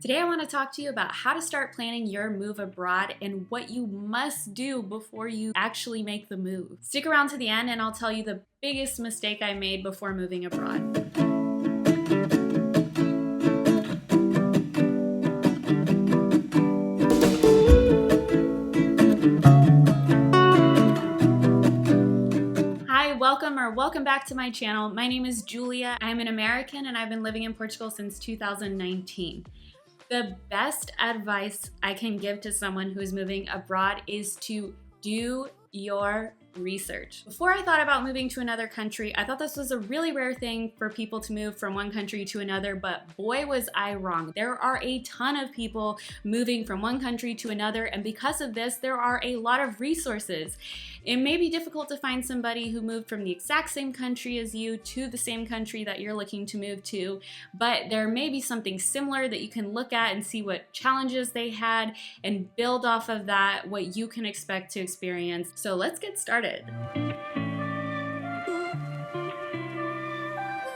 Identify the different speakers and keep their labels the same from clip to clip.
Speaker 1: Today I want to talk to you about how to start planning your move abroad and what you must do before you actually make the move. Stick around to the end and I'll tell you the biggest mistake I made before moving abroad. Hi, welcome back to my channel. My name is Julia. I'm an American and I've been living in Portugal since 2019. The best advice I can give to someone who is moving abroad is to do your research. Before I thought about moving to another country, I thought this was a really rare thing for people to move from one country to another, but boy was I wrong. There are a ton of people moving from one country to another, and because of this, there are a lot of resources. It may be difficult to find somebody who moved from the exact same country as you to the same country that you're looking to move to, but there may be something similar that you can look at and see what challenges they had and build off of that what you can expect to experience. So let's get started.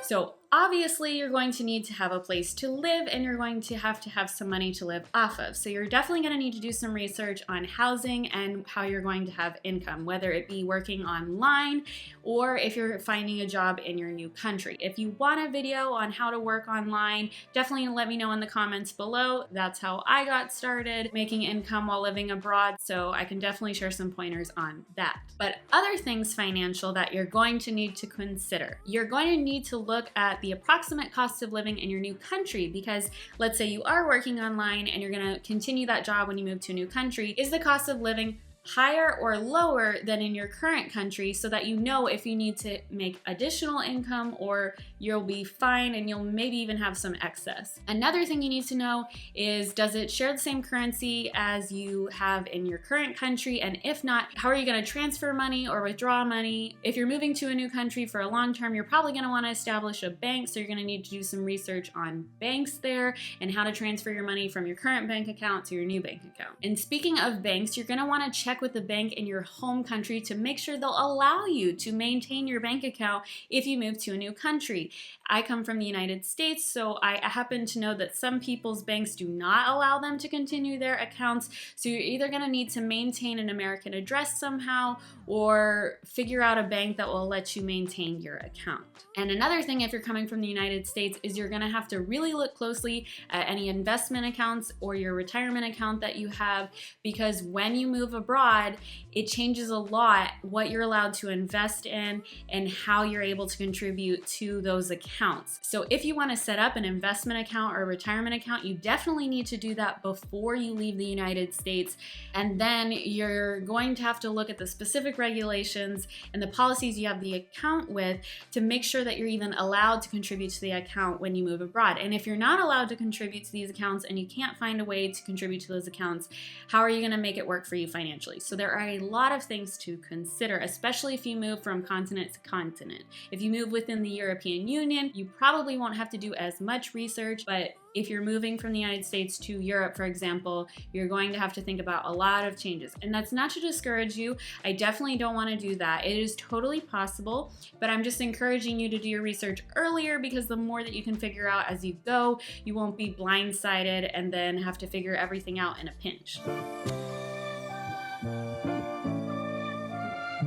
Speaker 1: So obviously you're going to need to have a place to live and you're going to have some money to live off of. So you're definitely going to need to do some research on housing and how you're going to have income, whether it be working online or if you're finding a job in your new country. If you want a video on how to work online, definitely let me know in the comments below. That's how I got started making income while living abroad, so I can definitely share some pointers on that. But other things financial that you're going to need to consider. You're going to need to look at the approximate cost of living in your new country, because let's say you are working online and you're going to continue that job when you move to a new country. Is the cost of living higher or lower than in your current country, so that you know if you need to make additional income or you'll be fine and you'll maybe even have some excess. Another thing you need to know is, does it share the same currency as you have in your current country? And if not, how are you going to transfer money or withdraw money? If you're moving to a new country for a long term, you're probably going to want to establish a bank, so you're going to need to do some research on banks there and how to transfer your money from your current bank account to your new bank account. And speaking of banks, you're going to want to check with the bank in your home country to make sure they'll allow you to maintain your bank account if you move to a new country. I come from the United States, so I happen to know that some people's banks do not allow them to continue their accounts, so you're either going to need to maintain an American address somehow or figure out a bank that will let you maintain your account. And another thing, if you're coming from the United States, is you're going to have to really look closely at any investment accounts or your retirement account that you have, because when you move abroad, it changes a lot what you're allowed to invest in and how you're able to contribute to those accounts. So if you want to set up an investment account or a retirement account, you definitely need to do that before you leave the United States. And then you're going to have to look at the specific regulations and the policies you have the account with to make sure that you're even allowed to contribute to the account when you move abroad. And if you're not allowed to contribute to these accounts and you can't find a way to contribute to those accounts, how are you going to make it work for you financially? So there are a lot of things to consider, especially if you move from continent to continent. If you move within the European Union, you probably won't have to do as much research, but if you're moving from the United States to Europe, for example, you're going to have to think about a lot of changes. And that's not to discourage you. I definitely don't want to do that. It is totally possible, but I'm just encouraging you to do your research earlier, because the more that you can figure out as you go, you won't be blindsided and then have to figure everything out in a pinch.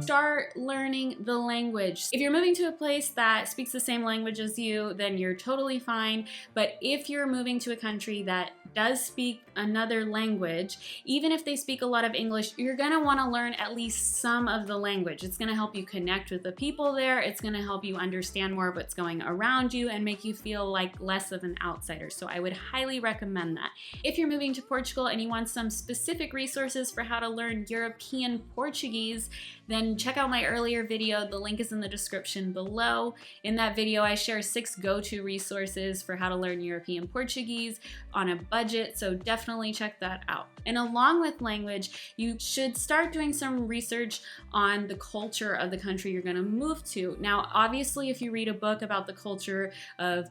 Speaker 1: Start learning the language. If you're moving to a place that speaks the same language as you, then you're totally fine. But if you're moving to a country that does speak another language, even if they speak a lot of English, you're gonna wanna learn at least some of the language. It's gonna help you connect with the people there. It's gonna help you understand more of what's going around you and make you feel like less of an outsider. So I would highly recommend that. If you're moving to Portugal and you want some specific resources for how to learn European Portuguese, then check out my earlier video. The link is in the description below. In that video, I share 6 go-to resources for how to learn European Portuguese on a budget, so definitely check that out. And along with language, you should start doing some research on the culture of the country you're gonna move to. Now, obviously, if you read a book about the culture of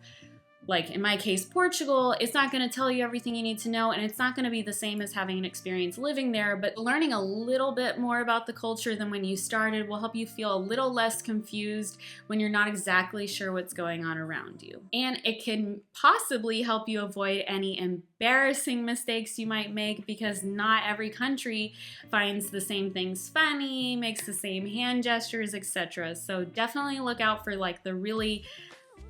Speaker 1: like in my case, Portugal, it's not going to tell you everything you need to know, and it's not going to be the same as having an experience living there, but learning a little bit more about the culture than when you started will help you feel a little less confused when you're not exactly sure what's going on around you. And it can possibly help you avoid any embarrassing mistakes you might make, because not every country finds the same things funny, makes the same hand gestures, etc. So definitely look out for like the really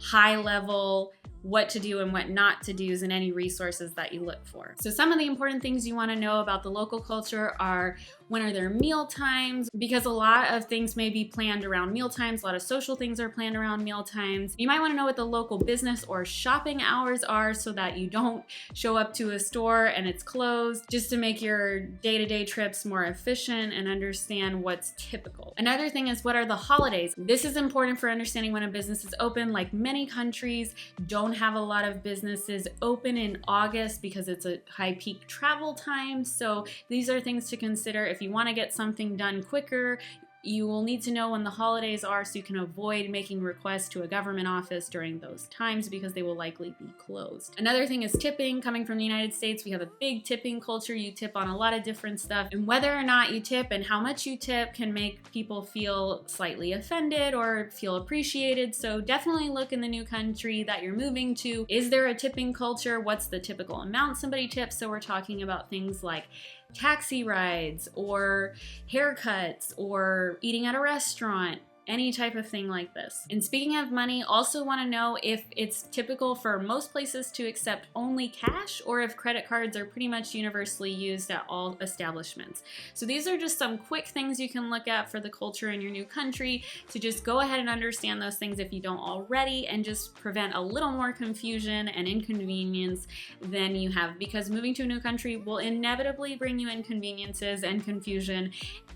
Speaker 1: high level what to do and what not to do in any resources that you look for. So some of the important things you want to know about the local culture are, when are their meal times? Because a lot of things may be planned around meal times. A lot of social things are planned around meal times. You might want to know what the local business or shopping hours are so that you don't show up to a store and it's closed, just to make your day-to-day trips more efficient and understand what's typical. Another thing is, what are the holidays? This is important for understanding when a business is open. Like many countries don't have a lot of businesses open in August because it's a high peak travel time. So these are things to consider. If you want to get something done quicker, you will need to know when the holidays are so you can avoid making requests to a government office during those times, because they will likely be closed. Another thing is tipping. Coming from the United States, we have a big tipping culture. You tip on a lot of different stuff, and whether or not you tip and how much you tip can make people feel slightly offended or feel appreciated. So definitely look in the new country that you're moving to. Is there a tipping culture? What's the typical amount somebody tips? So we're talking about things like taxi rides or haircuts or eating at a restaurant, any type of thing like this. And speaking of money, also want to know if it's typical for most places to accept only cash, or if credit cards are pretty much universally used at all establishments. So these are just some quick things you can look at for the culture in your new country, to just go ahead and understand those things if you don't already, and just prevent a little more confusion and inconvenience than you have, because moving to a new country will inevitably bring you inconveniences and confusion,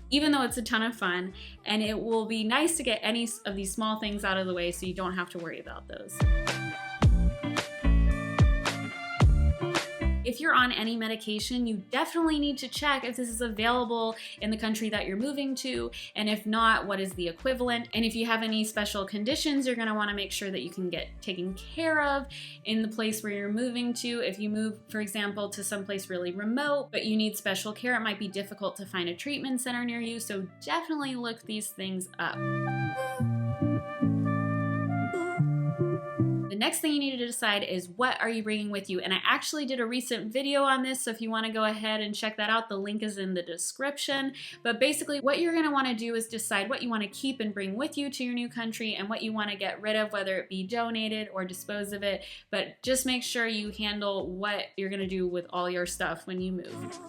Speaker 1: even though it's a ton of fun, and it will be nice to get any of these small things out of the way so you don't have to worry about those. If you're on any medication, you definitely need to check if this is available in the country that you're moving to, and if not, what is the equivalent? And if you have any special conditions, you're gonna wanna make sure that you can get taken care of in the place where you're moving to. If you move, for example, to someplace really remote, but you need special care, it might be difficult to find a treatment center near you, so definitely look these things up. The next thing you need to decide is, what are you bringing with you? And I actually did a recent video on this, so if you want to go ahead and check that out, the link is in the description. But basically what you're going to want to do is decide what you want to keep and bring with you to your new country, and what you want to get rid of, whether it be donated or dispose of it. But just make sure you handle what you're going to do with all your stuff when you move.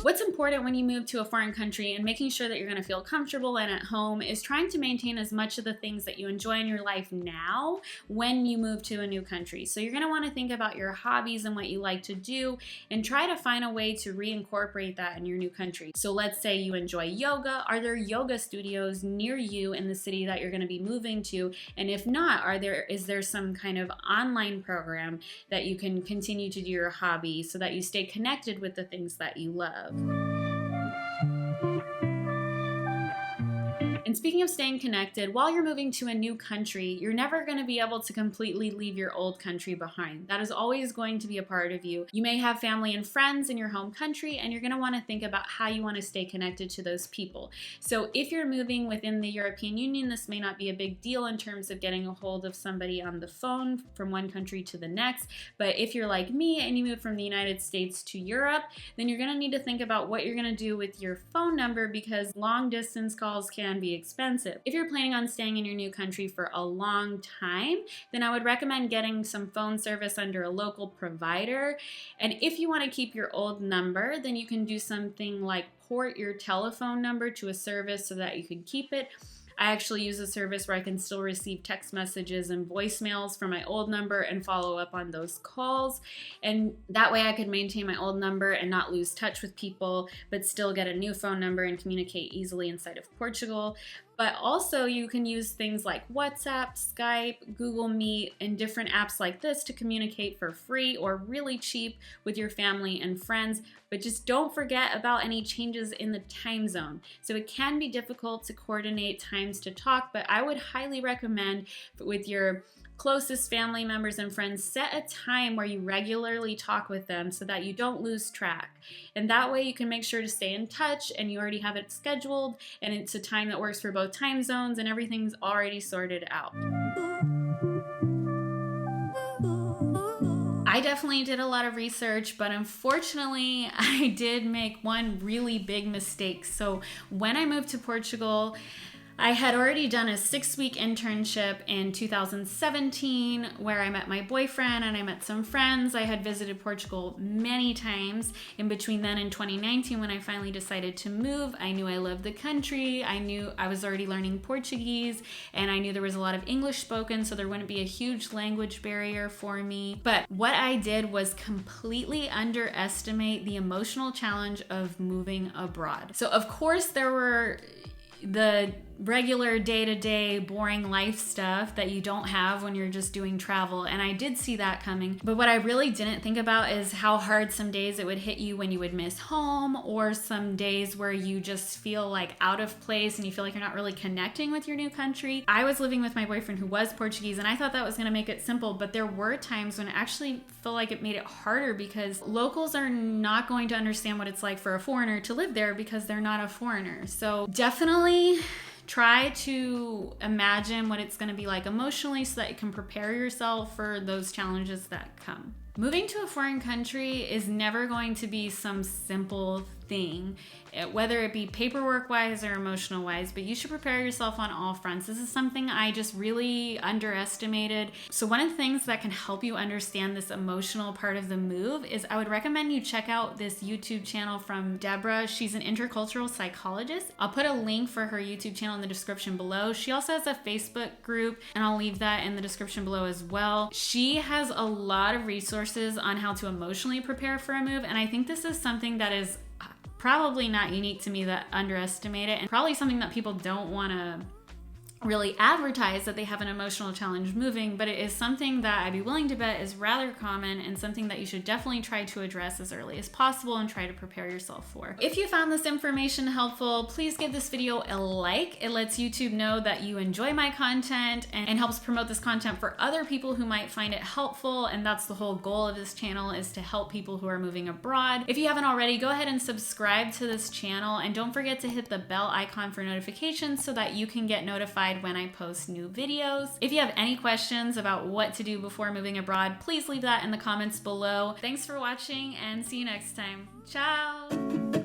Speaker 1: What's important when you move to a foreign country and making sure that you're going to feel comfortable and at home is trying to maintain as much of the things that you enjoy in your life now when you move to a new country. So you're going to want to think about your hobbies and what you like to do, and try to find a way to reincorporate that in your new country. So let's say you enjoy yoga. Are there yoga studios near you in the city that you're going to be moving to? And if not, is there some kind of online program that you can continue to do your hobby so that you stay connected with the things that you love? And speaking of staying connected, while you're moving to a new country, you're never going to be able to completely leave your old country behind. That is always going to be a part of you. You may have family and friends in your home country, and you're going to want to think about how you want to stay connected to those people. So if you're moving within the European Union, this may not be a big deal in terms of getting a hold of somebody on the phone from one country to the next. But if you're like me and you move from the United States to Europe, then you're going to need to think about what you're going to do with your phone number, because long distance calls can be expensive. If you're planning on staying in your new country for a long time, then I would recommend getting some phone service under a local provider. And if you want to keep your old number, then you can do something like port your telephone number to a service so that you can keep it. I actually use a service where I can still receive text messages and voicemails from my old number and follow up on those calls. And that way I could maintain my old number and not lose touch with people, but still get a new phone number and communicate easily inside of Portugal. But also you can use things like WhatsApp, Skype, Google Meet, and different apps like this to communicate for free or really cheap with your family and friends. But just don't forget about any changes in the time zone. So it can be difficult to coordinate times to talk, but I would highly recommend with your closest family members and friends, set a time where you regularly talk with them so that you don't lose track. And that way you can make sure to stay in touch and you already have it scheduled and it's a time that works for both time zones and everything's already sorted out. I definitely did a lot of research, but unfortunately I did make one really big mistake. So when I moved to Portugal, I had already done a 6-week internship in 2017 where I met my boyfriend and I met some friends. I had visited Portugal many times. In between then and 2019, when I finally decided to move, I knew I loved the country. I knew I was already learning Portuguese and I knew there was a lot of English spoken, so there wouldn't be a huge language barrier for me. But what I did was completely underestimate the emotional challenge of moving abroad. So of course there were the regular day-to-day boring life stuff that you don't have when you're just doing travel, and I did see that coming. But what I really didn't think about is how hard some days it would hit you when you would miss home, or some days where you just feel like out of place and you feel like you're not really connecting with your new country. I was living with my boyfriend who was Portuguese and I thought that was going to make it simple, but there were times when it actually felt like it made it harder because locals are not going to understand what it's like for a foreigner to live there because they're not a foreigner. So definitely try to imagine what it's going to be like emotionally so that you can prepare yourself for those challenges that come. Moving to a foreign country is never going to be some simple thing, whether it be paperwork wise or emotional wise, but you should prepare yourself on all fronts. This is something I just really underestimated. So one of the things that can help you understand this emotional part of the move is I would recommend you check out this YouTube channel from Deborah. She's an intercultural psychologist. I'll put a link for her YouTube channel in the description below. She also has a Facebook group and I'll leave that in the description below as well. She has a lot of resources on how to emotionally prepare for a move, and I think this is something that is probably not unique to me, that underestimate it, and probably something that people don't want to really advertise, that they have an emotional challenge moving, but it is something that I'd be willing to bet is rather common and something that you should definitely try to address as early as possible and try to prepare yourself for. If you found this information helpful, please give this video a like. It lets YouTube know that you enjoy my content and helps promote this content for other people who might find it helpful, and that's the whole goal of this channel, is to help people who are moving abroad. If you haven't already, go ahead and subscribe to this channel and don't forget to hit the bell icon for notifications so that you can get notified when I post new videos. If you have any questions about what to do before moving abroad, please leave that in the comments below. Thanks for watching and see you next time. Ciao!